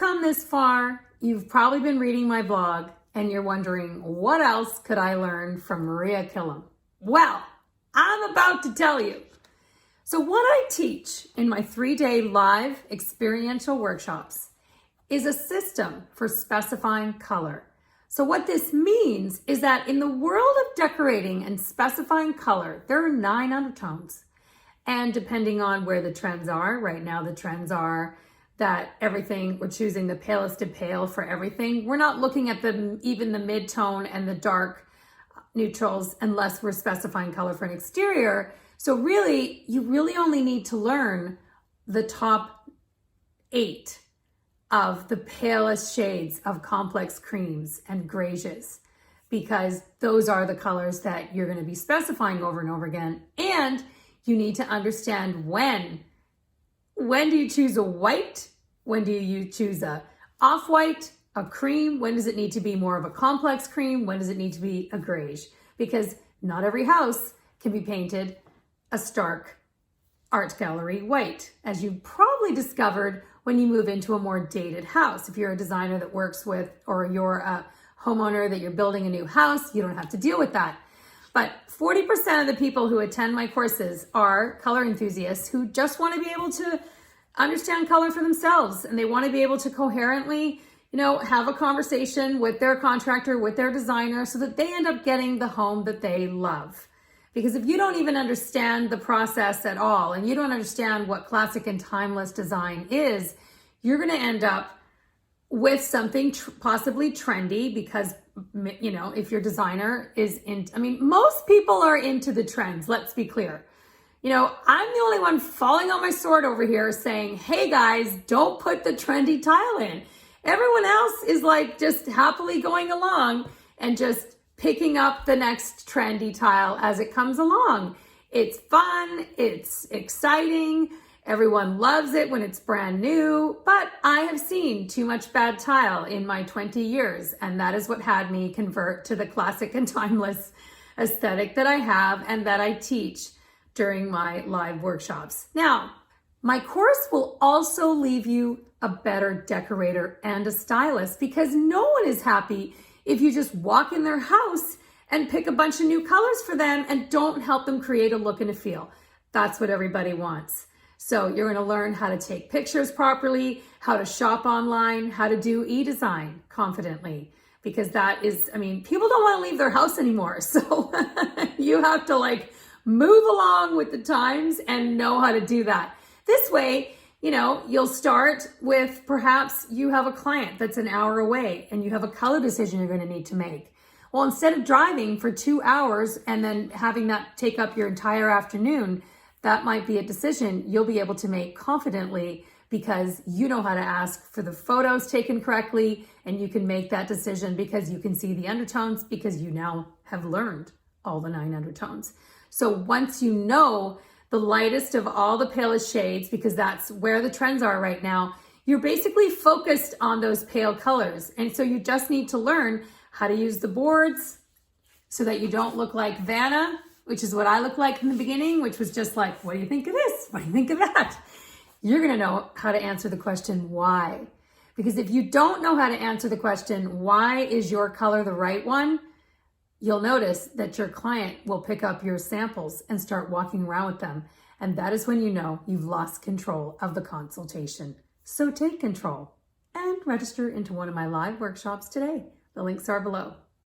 come this far, you've probably been reading my blog and you're wondering, what else could I learn from Maria Killam? Well, I'm about to tell you. So what I teach in my 3-day live experiential workshops is a system for specifying color. So what this means is that in the world of decorating and specifying color, there are 9 undertones. And depending on where the trends are, right now the trends are that everything, we're choosing the palest to pale for everything. We're not looking at even the mid-tone and the dark neutrals unless we're specifying color for an exterior. So really, you really only need to learn the top 8 of the palest shades of complex creams and grays, because those are the colors that you're going to be specifying over and over again. And you need to understand when do you choose a white? When do you choose a off-white, a cream? When does it need to be more of a complex cream? When does it need to be a grayish? Because not every house can be painted a stark art gallery white, as you probably discovered when you move into a more dated house. If you're a designer that works with, or you're a homeowner that you're building a new house, you don't have to deal with that. But 40% of the people who attend my courses are color enthusiasts who just want to be able to understand color for themselves, and they want to be able to coherently, have a conversation with their contractor, with their designer, so that they end up getting the home that they love. Because if you don't even understand the process at all, and you don't understand what classic and timeless design is, you're going to end up with something possibly trendy, because, if your designer is most people are into the trends, let's be clear. I'm the only one falling on my sword over here saying, hey guys, don't put the trendy tile in. Everyone else is like just happily going along and just picking up the next trendy tile as it comes along. It's fun, it's exciting, everyone loves it when it's brand new, but I have seen too much bad tile in my 20 years, and that is what had me convert to the classic and timeless aesthetic that I have and that I teach during my live workshops. Now, my course will also leave you a better decorator and a stylist, because no one is happy if you just walk in their house and pick a bunch of new colors for them and don't help them create a look and a feel. That's what everybody wants. So you're going to learn how to take pictures properly, how to shop online, how to do e-design confidently, because that is, people don't want to leave their house anymore. So you have to move along with the times and know how to do that. This way, you'll start with, perhaps you have a client that's an hour away and you have a color decision you're going to need to make. Well, instead of driving for 2 hours and then having that take up your entire afternoon, that might be a decision you'll be able to make confidently, because you know how to ask for the photos taken correctly, and you can make that decision because you can see the undertones, because you now have learned all the 9 undertones. So once you know the lightest of all the palest shades, because that's where the trends are right now, you're basically focused on those pale colors. And so you just need to learn how to use the boards so that you don't look like Vanna, which is what I looked like in the beginning, which was just like, what do you think of this? What do you think of that? You're going to know how to answer the question, why? Because if you don't know how to answer the question, why is your color the right one? You'll notice that your client will pick up your samples and start walking around with them. And that is when you know you've lost control of the consultation. So take control and register into one of my live workshops today. The links are below.